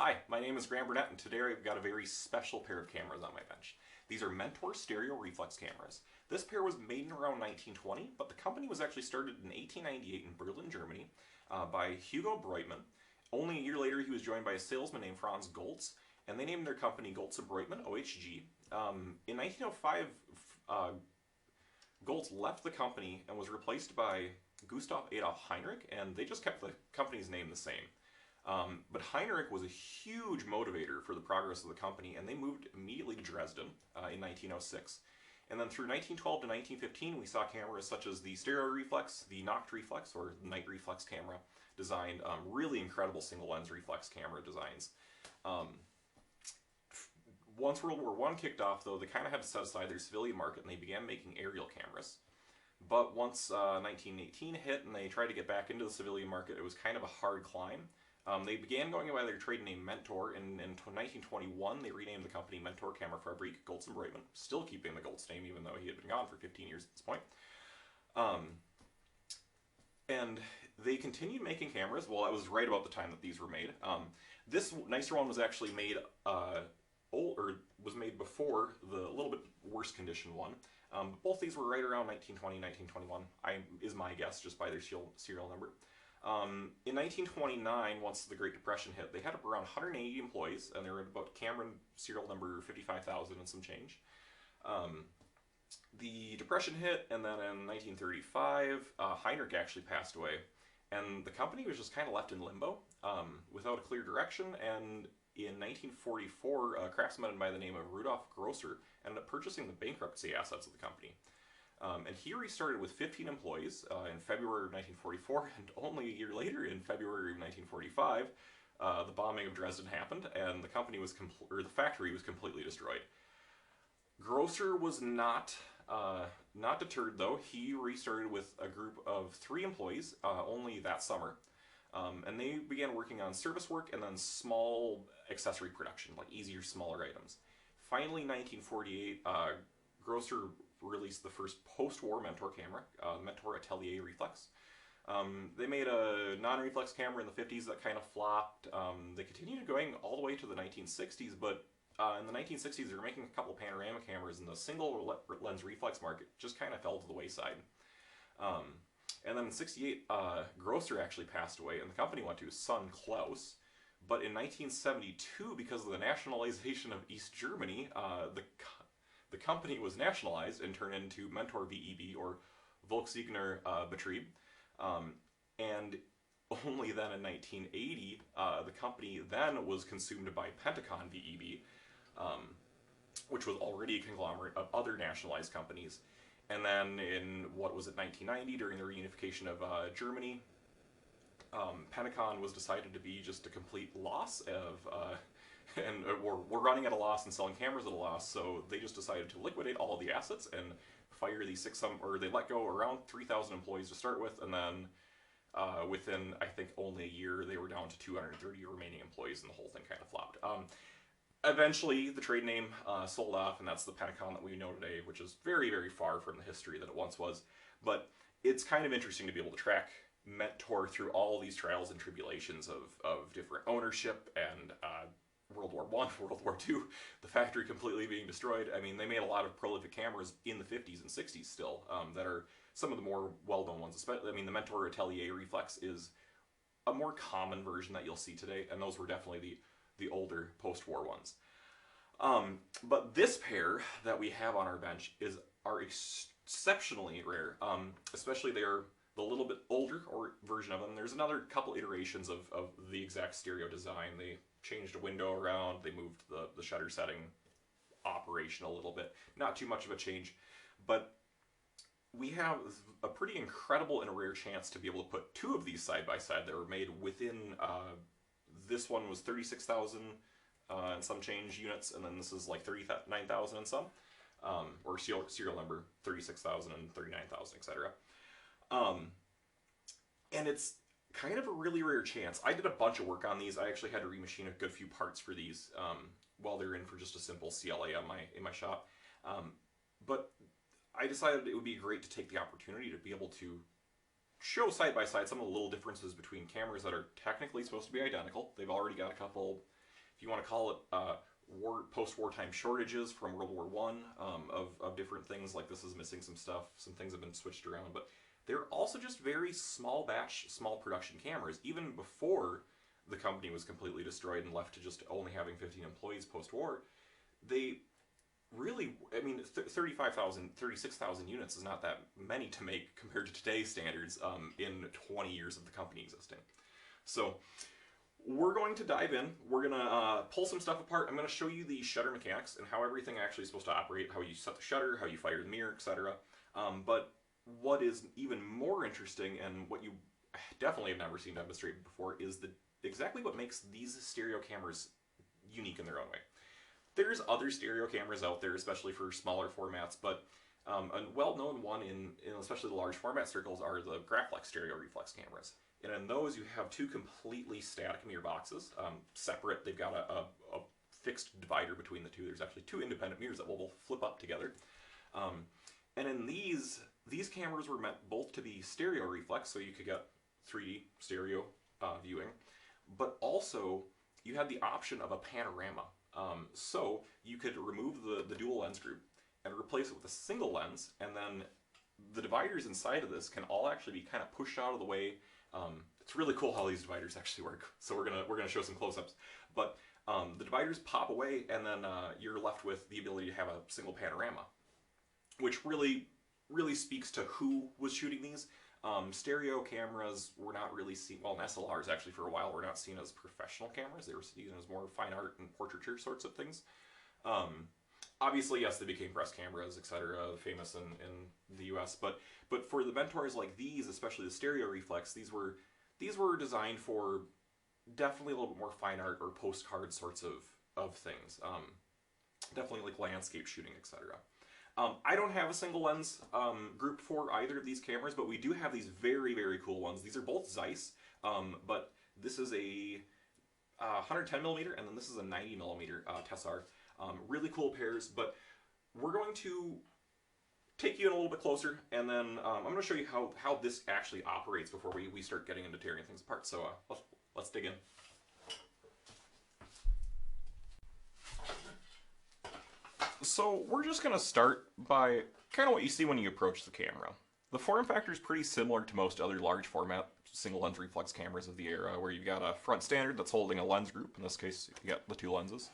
Hi, my name is Graham Burnett, and today I've got a very special pair of cameras on my bench. These are Mentor Stereo Reflex cameras. This pair was made in around 1920, but the company was actually started in 1898 in Berlin, Germany, by Hugo Breutmann. Only a year later, he was joined by a salesman named Franz Goltz, and they named their company Goltz Breutmann, OHG. In 1905, Goltz left the company and was replaced by Gustav Adolf Heinrich, and they just kept the company's name the same. But Heinrich was a huge motivator for the progress of the company, and they moved immediately to Dresden in 1906. And then through 1912 to 1915, we saw cameras such as the Stereo Reflex, the Nacht Reflex, or Night Reflex camera, designed really incredible single-lens reflex camera designs. Once World War I kicked off, though, they kind of had to set aside their civilian market, and they began making aerial cameras. But once 1918 hit and they tried to get back into the civilian market, it was kind of a hard climb. They began going by their trade name Mentor. In 1921, they renamed the company Mentor Kammerfabrik Goltz and Breutmann, still keeping the Goltz name even though he had been gone for 15 years at this point. And they continued making cameras. Well, that was right about the time that these were made. This nicer one was actually made was made before the little bit worse condition one. But both these were right around 1920, 1921, is my guess, just by their serial number. In 1929, once the Great Depression hit, they had around 180 employees, and they were about Cameron serial number 55,000 and some change. The Depression hit, and then in 1935, Heinrich actually passed away, and the company was just kind of left in limbo, without a clear direction, and in 1944, a craftsman by the name of Rudolf Grosser ended up purchasing the bankruptcy assets of the company. And he restarted with 15 employees in February of 1944, and only a year later, in February of 1945, the bombing of Dresden happened, and the company was the factory was completely destroyed. Grosser was not deterred, though. He restarted with a group of 3 employees only that summer. And they began working on service work and then small accessory production, like easier, smaller items. Finally, in 1948, Grosser released the first post-war Mentor camera, Mentor Atelier Reflex. They made a non-reflex camera in the 50s that kind of flopped. They continued going all the way to the 1960s, but in the 1960s they were making a couple panorama cameras, and the single lens reflex market just kind of fell to the wayside. And then in 68, Grosser actually passed away, and the company went to his son Klaus. But in 1972, because of the nationalization of East Germany, the company was nationalized and turned into Mentor VEB, or Volkswagener Betrieb. And only then in 1980, the company then was consumed by Pentacon VEB, which was already a conglomerate of other nationalized companies. And then in, 1990, during the reunification of Germany, Pentacon was decided to be just a complete loss and we're running at a loss and selling cameras at a loss, so they just decided to liquidate all of the assets and fire these they let go around 3,000 employees to start with, and then within, I think, only a year, they were down to 230 remaining employees, and the whole thing kind of flopped. Eventually, the trade name sold off, and that's the Pentacon that we know today, which is very, very far from the history that it once was. But it's kind of interesting to be able to track Mentor through all these trials and tribulations of different ownership and World War I, World War II, the factory completely being destroyed. I mean, they made a lot of prolific cameras in the 50s and 60s still, that are some of the more well-known ones. Especially, I mean, the Mentor Atelier Reflex is a more common version that you'll see today, and those were definitely the older post-war ones. But this pair that we have on our bench are exceptionally rare, especially they're the little bit older version of them. There's another couple iterations of the exact stereo design. They changed a window around, they moved the shutter setting operation a little bit. Not too much of a change, but we have a pretty incredible and rare chance to be able to put 2 of these side by side that were made within, this one was 36,000 and some change units, and then this is like 39,000 and some, or serial number 36,000 and 39,000, etc. And it's kind of a really rare chance. I did a bunch of work on these. I actually had to remachine a good few parts for these while they're in for just a simple CLA in my shop. But I decided it would be great to take the opportunity to be able to show side by side some of the little differences between cameras that are technically supposed to be identical. They've already got a couple if you want to call it post-wartime shortages from World War One of different things, like this is missing some stuff, some things have been switched around, but they're also just very small batch, small production cameras. Even before the company was completely destroyed and left to just only having 15 employees post-war, they really, I mean, 36,000 units is not that many to make compared to today's standards in 20 years of the company existing. So we're going to dive in. We're going to pull some stuff apart. I'm going to show you the shutter mechanics and how everything actually is supposed to operate, how you set the shutter, how you fire the mirror, etc. But what is even more interesting, and what you definitely have never seen demonstrated before, is exactly what makes these stereo cameras unique in their own way. There's other stereo cameras out there, especially for smaller formats, but a well-known one in especially the large format circles are the Graflex stereo reflex cameras. And in those, you have two completely static mirror boxes, separate. They've got a fixed divider between the two. There's actually two independent mirrors that will flip up together. And in these cameras were meant both to be stereo reflex, so you could get 3D stereo viewing, but also you had the option of a panorama. So you could remove the dual lens group and replace it with a single lens, and then the dividers inside of this can all actually be kind of pushed out of the way. It's really cool how these dividers actually work. So we're gonna show some close-ups, but the dividers pop away, and then you're left with the ability to have a single panorama, which really speaks to who was shooting these. Stereo cameras were not really seen, well, and SLRs actually for a while were not seen as professional cameras. They were seen as more fine art and portraiture sorts of things. Obviously, yes, they became press cameras, etc., famous in the US, but for the Mentors like these, especially the stereo reflex, these were designed for definitely a little bit more fine art or postcard sorts of things. Definitely like landscape shooting, etc. I don't have a single lens group for either of these cameras, but we do have these very, very cool ones. These are both Zeiss, but this is a 110mm, and then this is a 90mm Tessar. Really cool pairs, but we're going to take you in a little bit closer, and then I'm going to show you how this actually operates before we start getting into tearing things apart. So let's dig in. So we're just going to start by kind of what you see when you approach the camera. The form factor is pretty similar to most other large format single lens reflex cameras of the era, where you've got a front standard that's holding a lens group. In this case, you got the two lenses.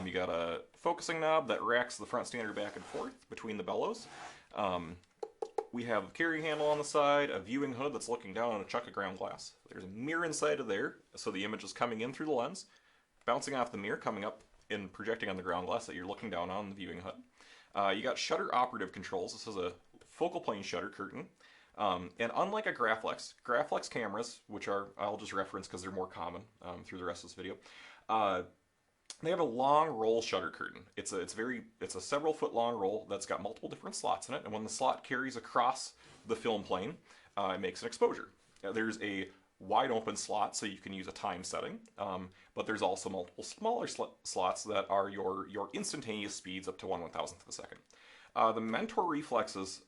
You got a focusing knob that racks the front standard back and forth between the bellows. We have a carry handle on the side, a viewing hood that's looking down on a chunk of ground glass. There's a mirror inside of there, so the image is coming in through the lens, bouncing off the mirror, coming up and projecting on the ground glass that you're looking down on the viewing hood. You got shutter operative controls. This is a focal plane shutter curtain. And unlike a Graflex cameras, which I'll just reference because they're more common through the rest of this video, they have a long roll shutter curtain. It's a several foot long roll that's got multiple different slots in it, and when the slot carries across the film plane, it makes an exposure. There's a wide open slot, so you can use a time setting, but there's also multiple smaller slots that are your instantaneous speeds up to 1/1000th of a second. The Mentor reflexes,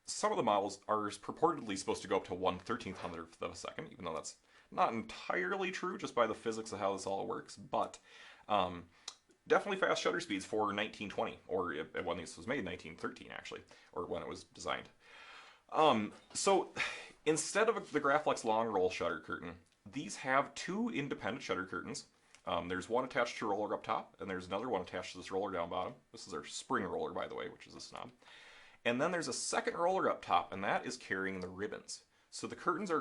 some of the models are purportedly supposed to go up to 1/1300th of a second, even though that's not entirely true just by the physics of how this all works, but definitely fast shutter speeds for 1920, or when this was made, 1913 actually, or when it was designed. So instead of the Graflex long roll shutter curtain, these have two independent shutter curtains. There's one attached to a roller up top, and there's another one attached to this roller down bottom. This is our spring roller, by the way, which is this knob. And then there's a second roller up top, and that is carrying the ribbons. So the curtains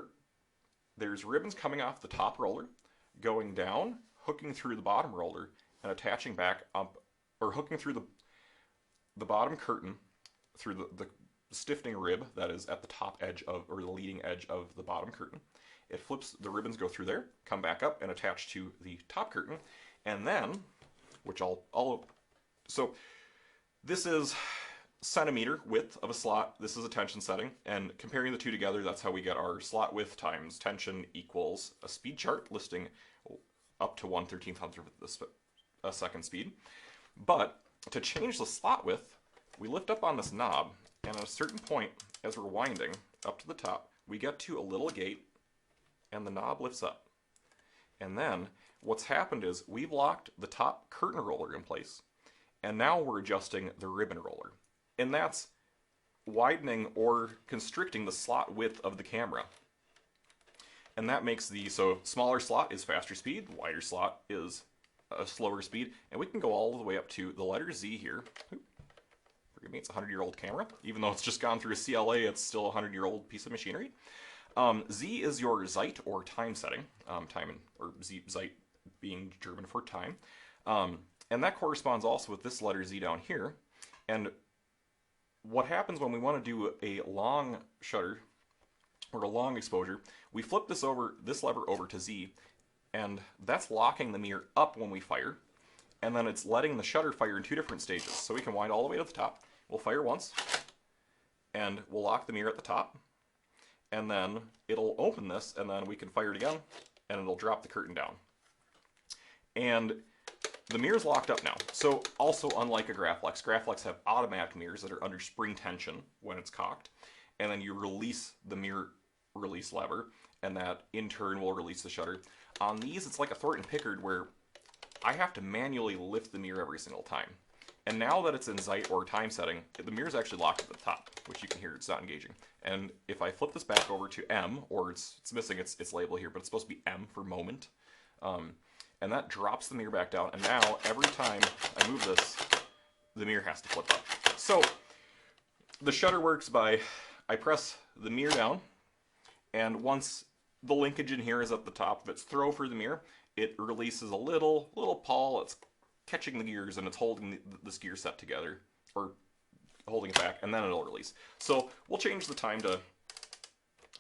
there's ribbons coming off the top roller, going down, hooking through the bottom roller, and attaching back up, or hooking through the bottom curtain through the stiffening rib that is at the top edge or the leading edge of the bottom curtain. It flips, the ribbons go through there, come back up and attach to the top curtain, and then, which so this is centimeter width of a slot, this is a tension setting, and comparing the two together, that's how we get our slot width times tension equals a speed chart listing up to 1/1300th of a second speed. But to change the slot width, we lift up on this knob, and at a certain point, as we're winding up to the top, we get to a little gate, and the knob lifts up. And then what's happened is we've locked the top curtain roller in place, and now we're adjusting the ribbon roller. And that's widening or constricting the slot width of the camera. And that makes so smaller slot is faster speed, wider slot is a slower speed, and we can go all the way up to the letter Z here. Forgive me, it's a 100-year-old camera. Even though it's just gone through a CLA, it's still a 100-year-old piece of machinery. Z is your Zeit or time setting, or Zeit being German for time. And that corresponds also with this letter Z down here. And what happens when we want to do a long shutter or a long exposure, we flip this lever over to Z, and that's locking the mirror up when we fire, and then it's letting the shutter fire in two different stages. So we can wind all the way to the top. We'll fire once, and we'll lock the mirror at the top, and then it'll open this, and then we can fire it again, and it'll drop the curtain down. And the mirror's locked up now. So also unlike a Graflex, Graflex have automatic mirrors that are under spring tension when it's cocked, and then you release the mirror release lever, and that in turn will release the shutter. On these, it's like a Thornton Pickard where I have to manually lift the mirror every single time. And now that it's in Zeit or time setting, the mirror's actually locked at the top, which you can hear it's not engaging. And if I flip this back over to M, or it's missing its label here, but it's supposed to be M for moment, and that drops the mirror back down, and now every time I move this, the mirror has to flip up. So the shutter works by, I press the mirror down, and once the linkage in here is at the top of its throw for the mirror, it releases a little pawl. It's catching the gears and it's holding this gear set together, or holding it back, and then it'll release. So we'll change the time to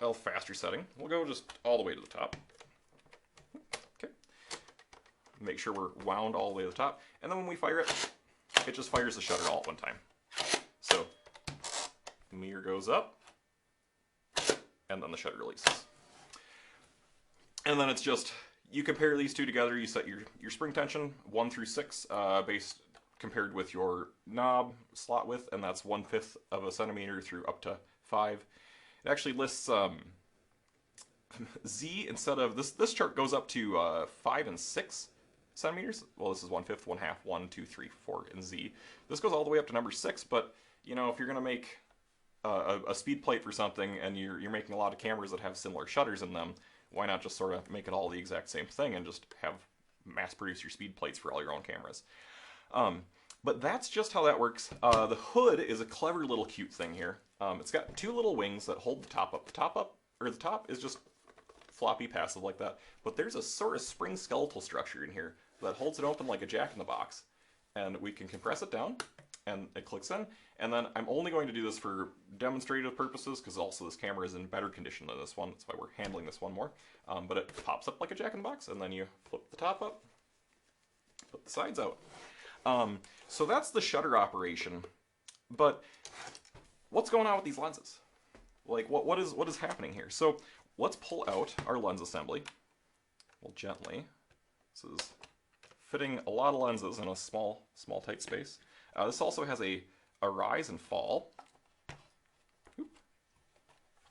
a faster setting. We'll go just all the way to the top. Okay. Make sure we're wound all the way to the top, and then when we fire it, it just fires the shutter all at one time. So the mirror goes up, and then the shutter releases. And then it's just, you compare these two together, you set your spring tension 1 through 6 based compared with your knob slot width, and that's 1/5 of a centimeter through up to 5. It actually lists Z instead of, this chart goes up to 5 and 6 centimeters. Well, this is 1/5, 1/2, 1, 2, 3, 4 in Z. This goes all the way up to number 6, but you know, if you're gonna make a speed plate for something and you're making a lot of cameras that have similar shutters in them, why not just sort of make it all the exact same thing and just have mass produce your speed plates for all your own cameras. But that's just how that works. The hood is a clever little cute thing here. It's got 2 little wings that hold the top up. The top is just floppy passive like that, but there's a sort of spring skeletal structure in here that holds it open like a jack-in-the-box, and we can compress it down and it clicks in. And then I'm only going to do this for demonstrative purposes, because also this camera is in better condition than this one. That's why we're handling this one more. But it pops up like a jack-in-the-box, and then you flip the top up, flip the sides out. So that's the shutter operation. But what's going on with these lenses? Like, what is happening here? So let's pull out our lens assembly. Well, gently. This is fitting a lot of lenses in a small tight space. This also has a rise and fall. Oop.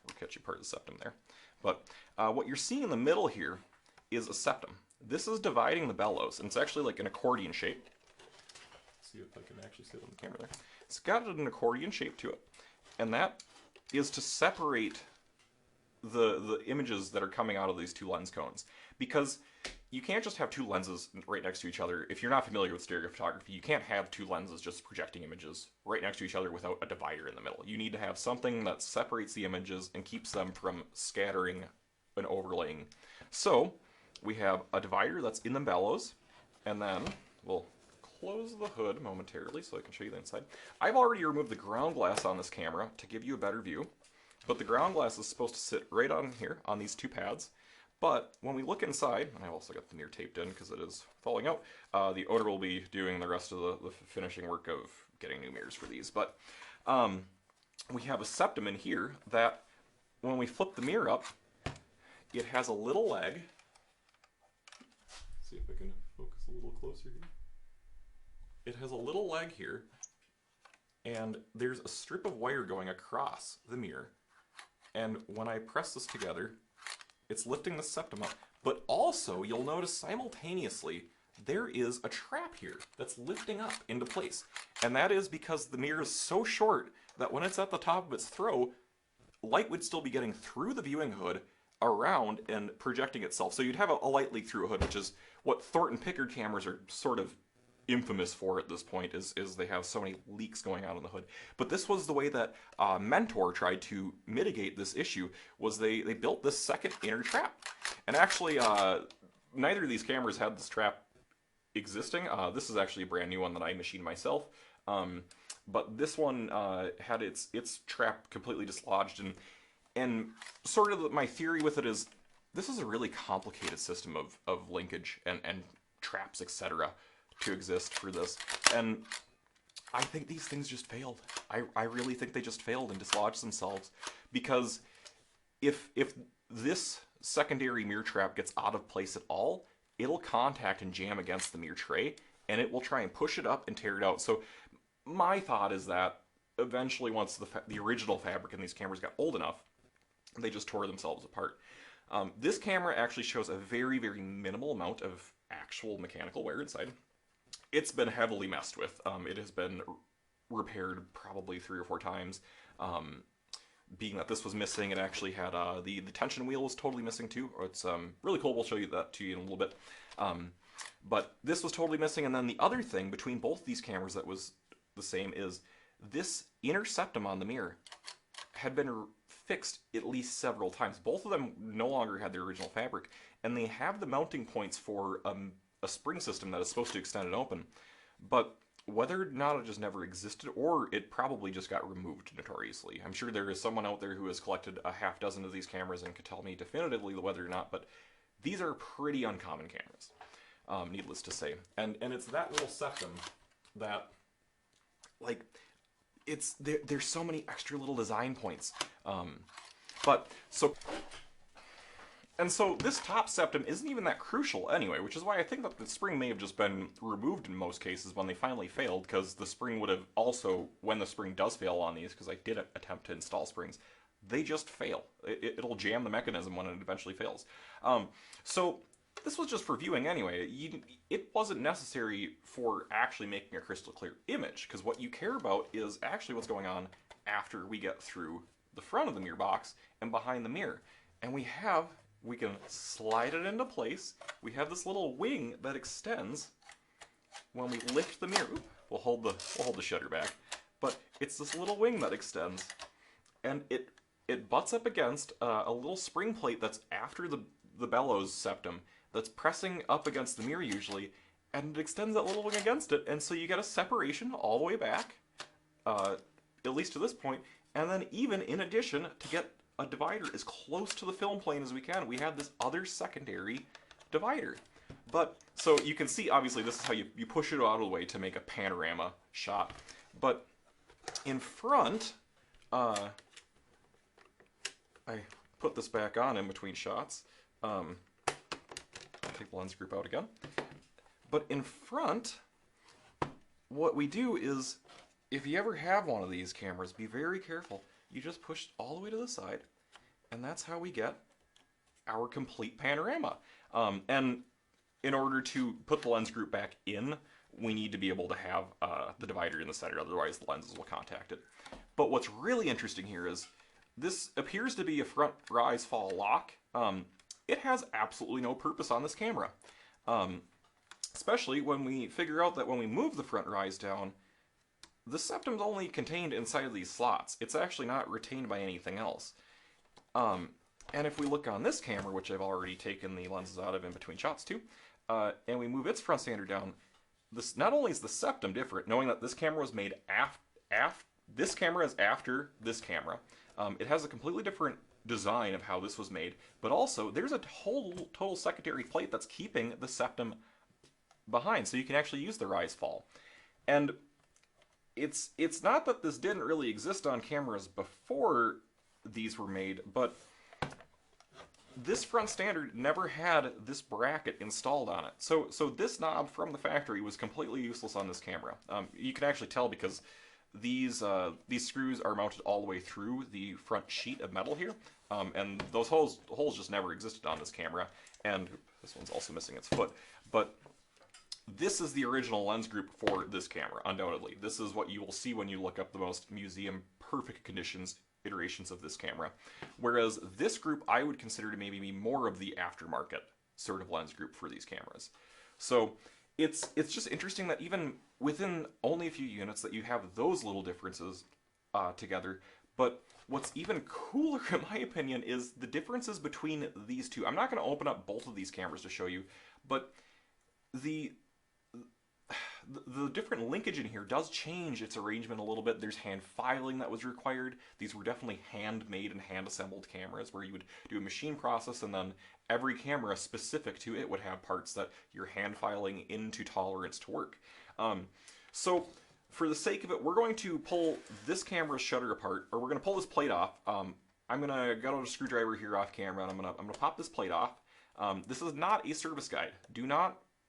We'll catch you part of the septum there. But what you're seeing in the middle here is a septum. This is dividing the bellows, and it's actually like an accordion shape. Let's see if I can actually see it on the camera there. It's got an accordion shape to it, and that is to separate the images that are coming out of these 2 lens cones, because you can't just have 2 lenses right next to each other. If you're not familiar with stereo photography, you can't have 2 lenses just projecting images right next to each other without a divider in the middle. You need to have something that separates the images and keeps them from scattering and overlaying. So we have a divider that's in the bellows, and then we'll close the hood momentarily so I can show you the inside. I've already removed the ground glass on this camera to give you a better view, but the ground glass is supposed to sit right on here on these 2 pads. But when we look inside, and I've also got the mirror taped in because it is falling out, the owner will be doing the rest of the finishing work of getting new mirrors for these. But we have a septum in here that when we flip the mirror up, it has a little leg. Let's see if I can focus a little closer here. It has a little leg here, and there's a strip of wire going across the mirror. And when I press this together, it's lifting the septum up, But also, you'll notice simultaneously, there is a trap here that's lifting up into place. And that is because the mirror is so short that when it's at the top of its throw, light would still be getting through the viewing hood, around, and projecting itself. So you'd have a light leak through a hood, which is what Thornton Pickard cameras are sort of infamous for at this point, is they have so many leaks going on in the hood. But this was the way that Mentor tried to mitigate this issue, was they built this second inner trap. And actually, neither of these cameras had this trap existing. This is actually a brand new one that I machined myself. But this one had its trap completely dislodged, and sort of my theory with it is this is a really complicated system of linkage and traps, etc., to exist for this. And I think these things just failed. I really think they just failed and dislodged themselves, because if this secondary mirror trap gets out of place at all, it'll contact and jam against the mirror tray, and it will try and push it up and tear it out. So my thought is that eventually, once the original fabric in these cameras got old enough, they just tore themselves apart. This camera actually shows a very, very minimal amount of actual mechanical wear inside. It's been heavily messed with. It has been repaired probably 3 or 4 times. Being that this was missing, it actually had the tension wheel was totally missing too. It's really cool. We'll show you that to you in a little bit. But this was totally missing, and then the other thing between both these cameras that was the same is this inner septum on the mirror had been fixed at least several times. Both of them no longer had their original fabric, and they have the mounting points for a spring system that is supposed to extend and open. But whether or not it just never existed, or it probably just got removed notoriously. I'm sure there is someone out there who has collected a half dozen of these cameras and could tell me definitively whether or not, but these are pretty uncommon cameras, needless to say. And it's that little septum that, like, there's so many extra little design points. So this top septum isn't even that crucial anyway, which is why I think that the spring may have just been removed in most cases when they finally failed, because the spring would have also, when the spring does fail on these, because I did attempt to install springs, they just fail. It'll jam the mechanism when it eventually fails. So this was just for viewing anyway. It wasn't necessary for actually making a crystal clear image, because what you care about is actually what's going on after we get through the front of the mirror box and behind the mirror. And we can slide it into place. We have this little wing that extends when we lift the mirror. Oop, we'll hold the shutter back. But it's this little wing that extends, and it butts up against a little spring plate that's after the bellows septum, that's pressing up against the mirror usually, and it extends that little wing against it, and so you get a separation all the way back, at least to this point, and then even in addition, to get a divider as close to the film plane as we can, we have this other secondary divider. But, so you can see, obviously, this is how you push it out of the way to make a panorama shot. But in front, I put this back on in between shots. Take the lens group out again. But in front, what we do is, if you ever have one of these cameras, be very careful. You just push all the way to the side, and that's how we get our complete panorama. And in order to put the lens group back in, we need to be able to have the divider in the center, otherwise the lenses will contact it. But what's really interesting here is, this appears to be a front rise fall lock. It has absolutely no purpose on this camera. Especially when we figure out that when we move the front rise down, the septum's only contained inside of these slots. It's actually not retained by anything else. And if we look on this camera, which I've already taken the lenses out of in between shots too, and we move its front sander down, this not only is the septum different, knowing that this camera was made this camera is after this camera. It has a completely different design of how this was made, but also there's a total secondary plate that's keeping the septum behind, so you can actually use the rise fall. And it's not that this didn't really exist on cameras before these were made, but this front standard never had this bracket installed on it. So this knob from the factory was completely useless on this camera. You can actually tell because these screws are mounted all the way through the front sheet of metal here. And those holes just never existed on this camera. And this one's also missing its foot. But this is the original lens group for this camera, undoubtedly. This is what you will see when you look up the most museum perfect conditions iterations of this camera. Whereas this group I would consider to maybe be more of the aftermarket sort of lens group for these cameras. So it's just interesting that even within only a few units that you have those little differences together. But what's even cooler, in my opinion, is the differences between these two. I'm not going to open up both of these cameras to show you, but the different linkage in here does change its arrangement a little bit. There's hand filing that was required. These were definitely handmade and hand-assembled cameras where you would do a machine process and then every camera specific to it would have parts that you're hand filing into tolerance to work. So for the sake of it, we're going to pull this camera's shutter apart, or we're going to pull this plate off. I'm going to get out a screwdriver here off camera and I'm going to pop this plate off. This is not a service guide.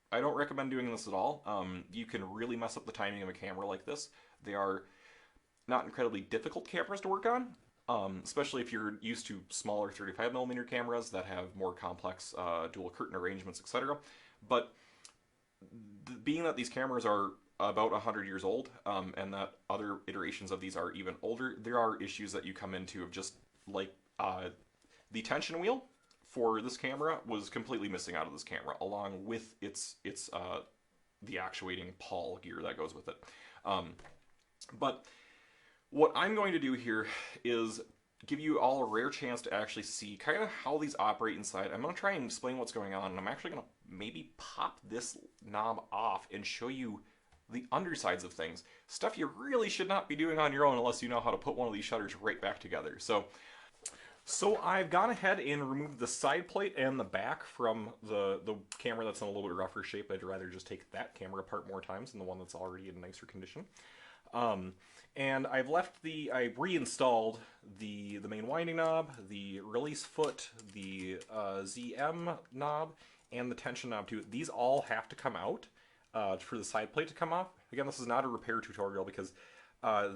I don't recommend doing this at all. You can really mess up the timing of a camera like this. They are not incredibly difficult cameras to work on, especially if you're used to smaller 35mm cameras that have more complex dual curtain arrangements, etc. But being that these cameras are about 100 years old, and that other iterations of these are even older, there are issues that you come into of just like the tension wheel for this camera was completely missing out of this camera, along with the actuating Pawl gear that goes with it. But what I'm going to do here is give you all a rare chance to actually see kind of how these operate inside. I'm going to try and explain what's going on, and I'm actually going to maybe pop this knob off and show you the undersides of things. Stuff you really should not be doing on your own unless you know how to put one of these shutters right back together. So I've gone ahead and removed the side plate and the back from the camera that's in a little bit rougher shape. I'd rather just take that camera apart more times than the one that's already in nicer condition. And I've reinstalled the main winding knob, the release foot, the ZM knob, and the tension knob too. These all have to come out for the side plate to come off. Again, this is not a repair tutorial because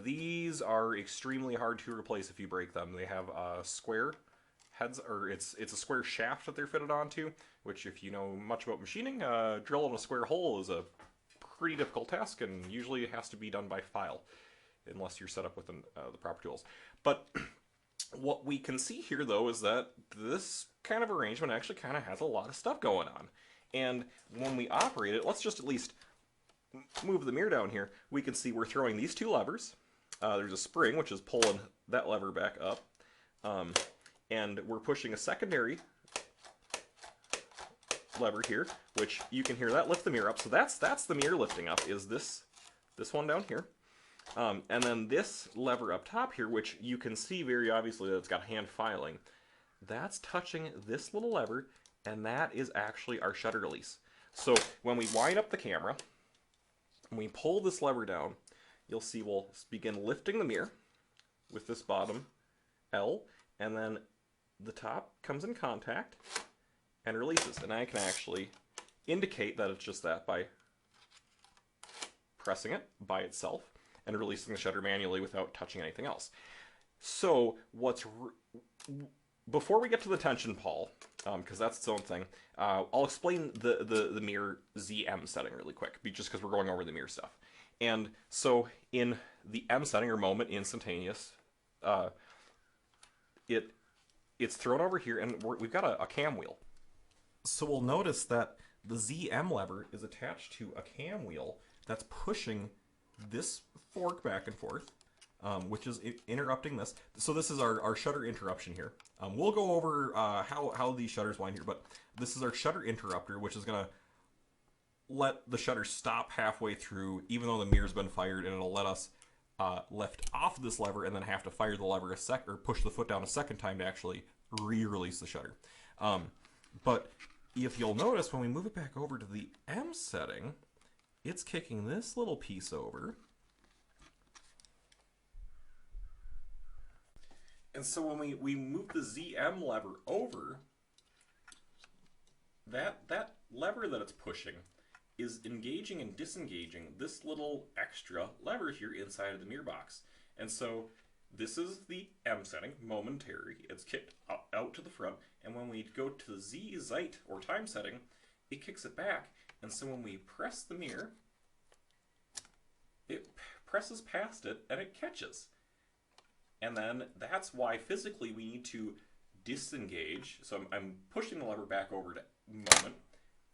these are extremely hard to replace if you break them. They have square heads, or it's a square shaft that they're fitted onto, which if you know much about machining, drilling a square hole is a pretty difficult task and usually it has to be done by file unless you're set up with the proper tools. But what we can see here though is that this kind of arrangement actually kind of has a lot of stuff going on. And when we operate it, let's just at least move the mirror down here. We can see we're throwing these two levers. There's a spring which is pulling that lever back up, and we're pushing a secondary lever here, which you can hear that lift the mirror up. So that's the mirror lifting up, is this one down here, and then this lever up top here, which you can see very obviously that it's got hand filing. That's touching this little lever, and that is actually our shutter release. So when we wind up the camera, when we pull this lever down, you'll see we'll begin lifting the mirror with this bottom L, and then the top comes in contact and releases. And I can actually indicate that it's just that by pressing it by itself and releasing the shutter manually without touching anything else. So before we get to the tension, Pawl, because that's its own thing, I'll explain the mirror ZM setting really quick, just because we're going over the mirror stuff. And so in the M setting, or moment instantaneous, it's thrown over here, and we've got a cam wheel. So we'll notice that the ZM lever is attached to a cam wheel that's pushing this fork back and forth, which is interrupting this. So this is our shutter interruption here. We'll go over how these shutters wind here, but this is our shutter interrupter, which is going to let the shutter stop halfway through, even though the mirror's been fired, and it'll let us lift off this lever and then have to fire the lever or push the foot down a second time to actually re-release the shutter. But if you'll notice, when we move it back over to the M setting, it's kicking this little piece over. And so when we move the ZM lever over, that lever that it's pushing is engaging and disengaging this little extra lever here inside of the mirror box. And so this is the M setting, momentary. It's kicked out to the front, and when we go to the Z Zeit or time setting, it kicks it back. And so when we press the mirror, it presses past it and it catches. And then that's why physically we need to disengage. So I'm pushing the lever back over to moment,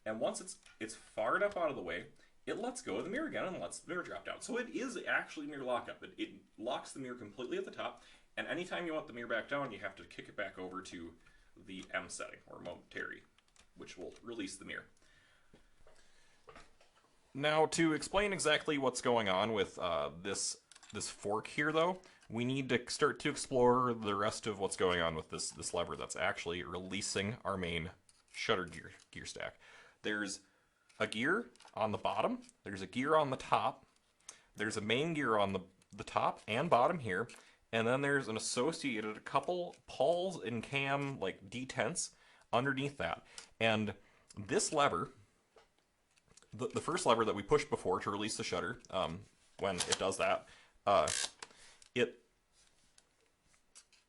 and once it's far enough out of the way, it lets go of the mirror again and lets the mirror drop down. So it is actually mirror lockup. It locks the mirror completely at the top, and anytime you want the mirror back down, you have to kick it back over to the M setting, or momentary, which will release the mirror. Now, to explain exactly what's going on with this fork here, though, we need to start to explore the rest of what's going on with this lever that's actually releasing our main shutter gear stack. There's a gear on the bottom, there's a gear on the top, there's a main gear on the top and bottom here, and then there's an associated a couple Pawls and cam like detents underneath that. And this lever, the first lever that we pushed before to release the shutter, when it does that,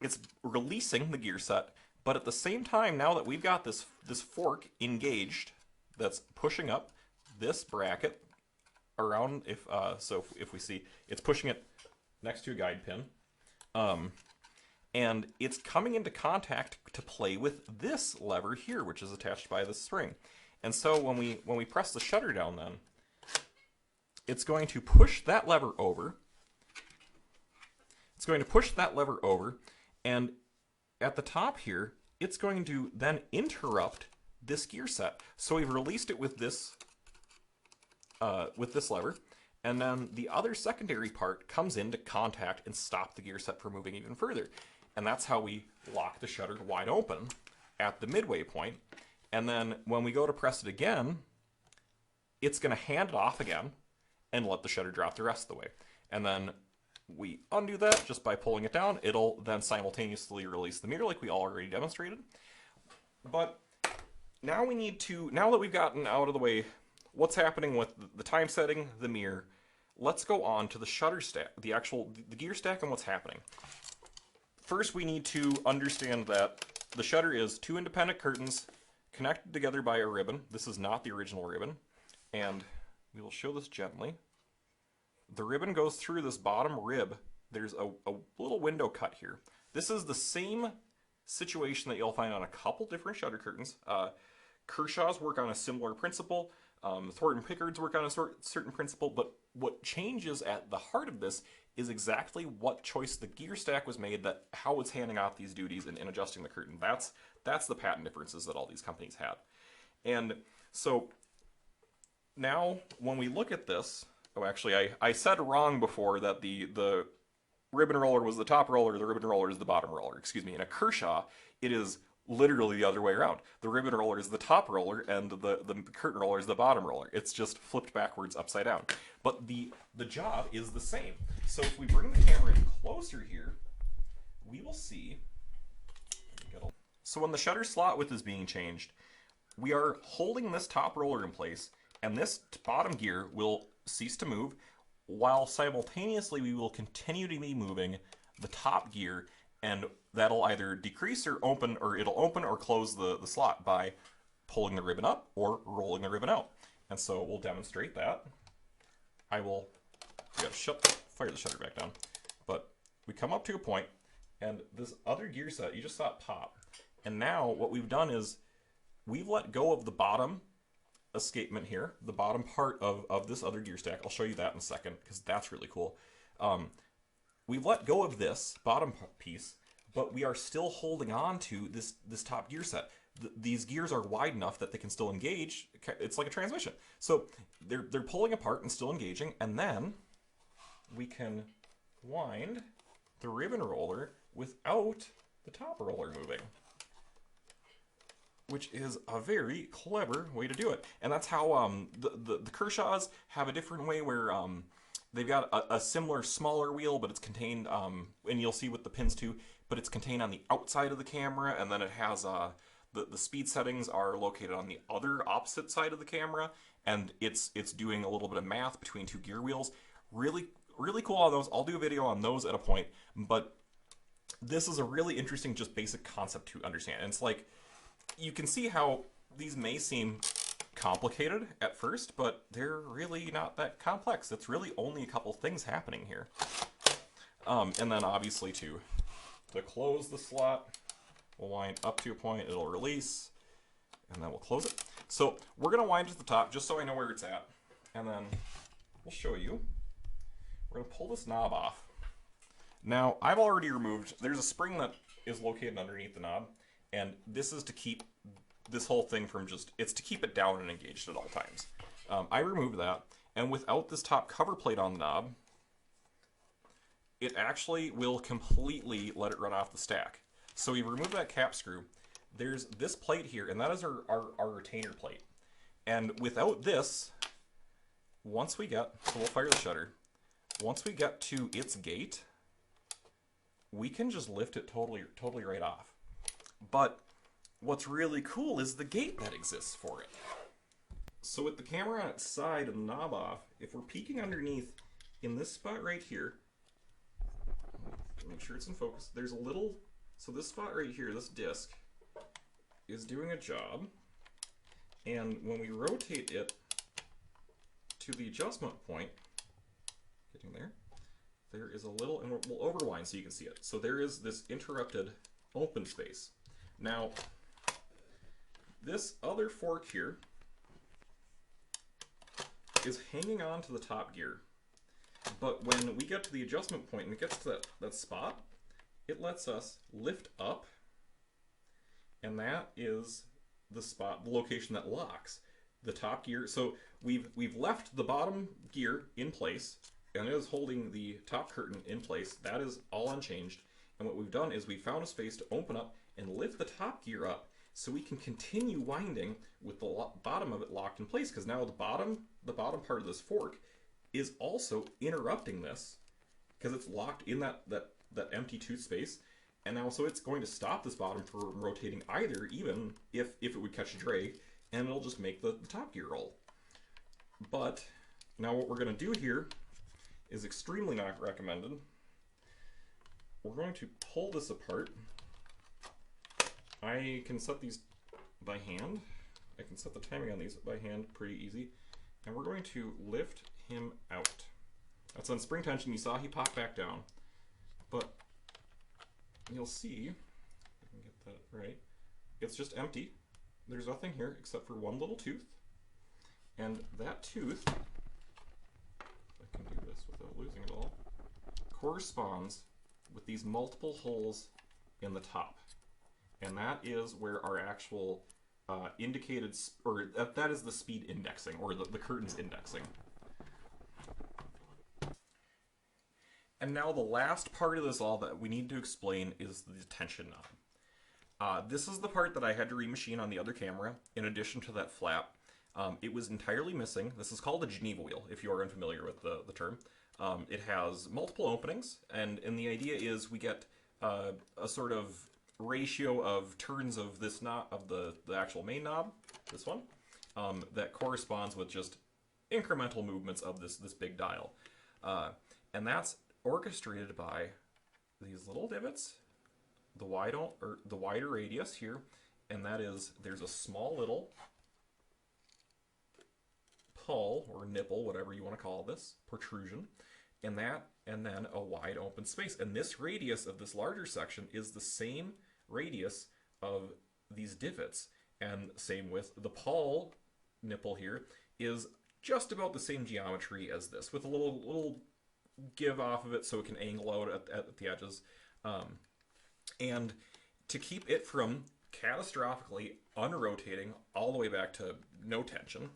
it's releasing the gear set, but at the same time, now that we've got this fork engaged, that's pushing up this bracket around. If we see, it's pushing it next to a guide pin, and it's coming into contact to play with this lever here, which is attached by this spring. And so when we press the shutter down, then it's going to push that lever over. It's going to push that lever over, and at the top here, it's going to then interrupt this gear set. So we've released it with this lever, and then the other secondary part comes into contact and stop the gear set from moving even further. And that's how we lock the shutter wide open at the midway point. And then when we go to press it again, it's going to hand it off again and let the shutter drop the rest of the way. And then we undo that just by pulling it down. It'll then simultaneously release the mirror like we already demonstrated. But now we need to, now that we've gotten out of the way what's happening with the time setting, the mirror, let's go on to the shutter stack, the gear stack and what's happening. First, we need to understand that the shutter is two independent curtains connected together by a ribbon. This is not the original ribbon, and we will show this gently. The ribbon goes through this bottom rib. There's a little window cut here. This is the same situation that you'll find on a couple different shutter curtains. Kershaw's work on a similar principle. Thornton Pickard's work on a certain principle, but what changes at the heart of this is exactly what choice the gear stack was made, that how it's handing off these duties and adjusting the curtain. That's the patent differences that all these companies had. And so now when we look at this, oh, actually I said wrong before that the ribbon roller was the top roller, the ribbon roller is the bottom roller, excuse me. In a Kershaw, it is literally the other way around. The ribbon roller is the top roller and the curtain roller is the bottom roller. It's just flipped backwards upside down. But the job is the same. So if we bring the camera in closer here, we will see. So when the shutter slot width is being changed, we are holding this top roller in place, and this bottom gear will cease to move, while simultaneously we will continue to be moving the top gear, and that'll either decrease or open, or it'll open or close the slot by pulling the ribbon up or rolling the ribbon out. And so we'll demonstrate that. Fire the shutter back down. But we come up to a point, and this other gear set, you just saw it pop. And now what we've done is we've let go of the bottom escapement here, the bottom part of this other gear stack. I'll show you that in a second because that's really cool. We've let go of this bottom piece, but we are still holding on to this top gear set. These gears are wide enough that they can still engage. It's like a transmission. So they're pulling apart and still engaging, and then we can wind the ribbon roller without the top roller moving, which is a very clever way to do it. And that's how the Kershaws have a different way where they've got a similar smaller wheel, but it's contained, and you'll see with the pins too, but it's contained on the outside of the camera, and then it has the speed settings are located on the other opposite side of the camera, and it's doing a little bit of math between two gear wheels. Really cool on those. I'll do a video on those at a point, but this is a really interesting, just basic concept to understand. And it's like, you can see how these may seem complicated at first, but they're really not that complex. It's really only a couple things happening here. And then obviously to close the slot, we'll wind up to a point, it'll release, and then we'll close it. So we're gonna wind to the top just so I know where it's at, and then we'll show you. We're gonna pull this knob off. Now, I've already removed, there's a spring that is located underneath the knob, and this is to keep this whole thing from just, it's to keep it down and engaged at all times. I removed that, and without this top cover plate on the knob, it actually will completely let it run off the stack. So we remove that cap screw. There's this plate here, and that is our retainer plate. And without this, once we get, so we'll fire the shutter, once we get to its gate, we can just lift it totally right off. But what's really cool is the gate that exists for it. So with the camera on its side and the knob off, if we're peeking underneath in this spot right here, make sure it's in focus, there's a little, so this spot right here, this disc, is doing a job. And when we rotate it to the adjustment point, getting there, there is a little, and we'll overwind so you can see it. So there is this interrupted open space. Now, this other fork here is hanging on to the top gear. But when we get to the adjustment point and it gets to that spot, it lets us lift up, and that is the spot, the location that locks the top gear. So we've left the bottom gear in place, and it is holding the top curtain in place. That is all unchanged. And what we've done is we found a space to open up and lift the top gear up so we can continue winding with the bottom of it locked in place, because now the bottom part of this fork is also interrupting this because it's locked in that empty tooth space. And now, so it's going to stop this bottom from rotating either, even if it would catch a drag, and it'll just make the top gear roll. But now what we're going to do here is extremely not recommended. We're going to pull this apart. I can set these by hand. I can set the timing on these by hand pretty easy. And we're going to lift him out. That's on spring tension. You saw he popped back down. But you'll see, if I can get that right, it's just empty. There's nothing here except for one little tooth. And that tooth, if I can do this without losing it all, corresponds with these multiple holes in the top. And that is where our actual indicated, or that is the speed indexing, or the curtain's indexing. And now the last part of this all that we need to explain is the tension knob. This is the part that I had to remachine on the other camera, in addition to that flap. It was entirely missing. This is called a Geneva wheel, if you are unfamiliar with the term. It has multiple openings, and the idea is we get a sort of ratio of turns of this knob, of the actual main knob, this one, that corresponds with just incremental movements of this big dial. And that's orchestrated by these little divots, the wider radius here, and that is, there's a small little Pawl or nipple, whatever you want to call this, protrusion, and then a wide open space. And this radius of this larger section is the same radius of these divots, and same with the Pawl nipple here is just about the same geometry as this, with a little give off of it so it can angle out at the edges. And to keep it from catastrophically unrotating all the way back to no tension,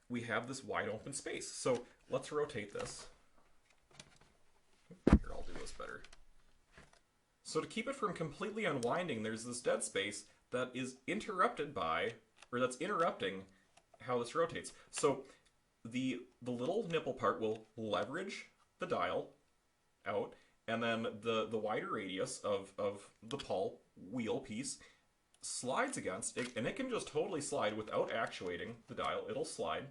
we have this wide open space. So let's rotate this. Here, I'll do this better. So to keep it from completely unwinding, there's this dead space that is interrupted by, or that's interrupting how this rotates. So the little nipple part will leverage the dial out, and then the wider radius of the Pawl wheel piece slides against it, and it can just totally slide without actuating the dial. It'll slide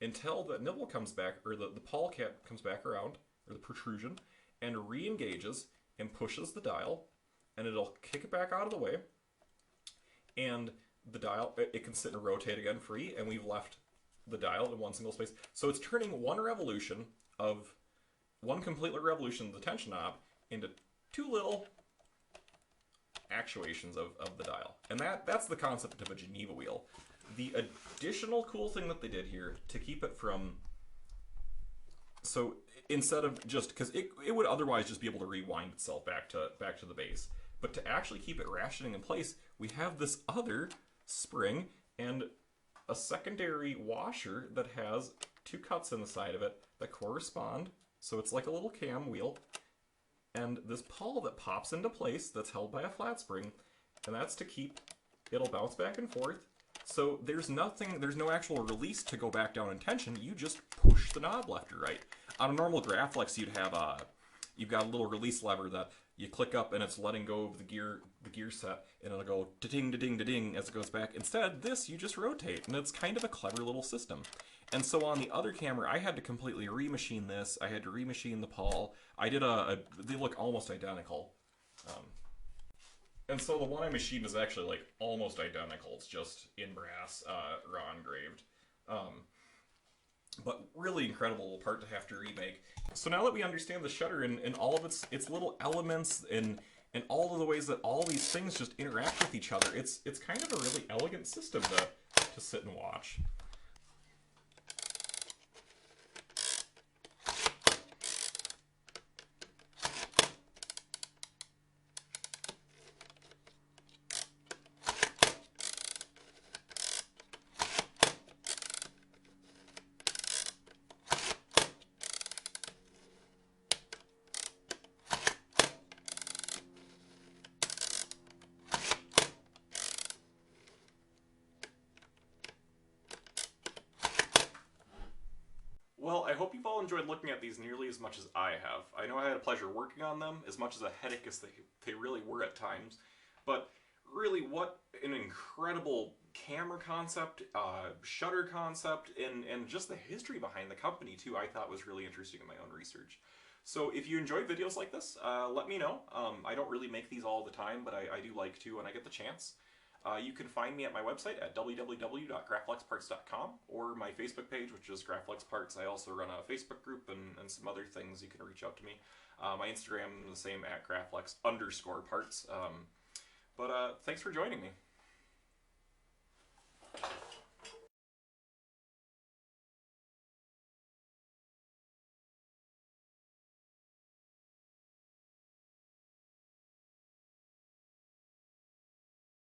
until the nipple comes back, or the Pawl cap comes back around, or the protrusion, and re-engages, and pushes the dial, and it'll kick it back out of the way, and the dial, it can sit and rotate again free, and we've left the dial in one single space. So it's turning one complete revolution of the tension knob into two little actuations of the dial. And that's the concept of a Geneva wheel. The additional cool thing that they did here to keep it from... So instead of just... Because it would otherwise just be able to rewind itself back to the base. But to actually keep it rationing in place, we have this other spring and a secondary washer that has two cuts in the side of it that correspond. So it's like a little cam wheel. And this pawl that pops into place that's held by a flat spring, and that's to keep, it'll bounce back and forth. So there's no actual release to go back down in tension. You just push the knob left or right. On a normal Graflex, you've got a little release lever that you click up and it's letting go of the gear set, and it'll go da-ding, da-ding, da-ding as it goes back. Instead, this you just rotate, and it's kind of a clever little system. And so on the other camera, I had to completely remachine this. I had to remachine the Pawl. I did they look almost identical. And so the one I machined is actually like almost identical. It's just in brass, raw engraved. But really incredible part to have to remake. So now that we understand the shutter and all of its little elements and all of the ways that all these things just interact with each other, it's kind of a really elegant system to sit and watch. Well, I hope you've all enjoyed looking at these nearly as much as I have. I know I had a pleasure working on them, as much as a headache as they really were at times. But really, what an incredible camera concept, shutter concept, and just the history behind the company, too, I thought was really interesting in my own research. So if you enjoy videos like this, let me know. I don't really make these all the time, but I do like to when I get the chance. You can find me at my website at www.graflexparts.com or my Facebook page, which is Graflex Parts. I also run a Facebook group and some other things. You can reach out to me. My Instagram is the same at Graflex_parts. But thanks for joining me.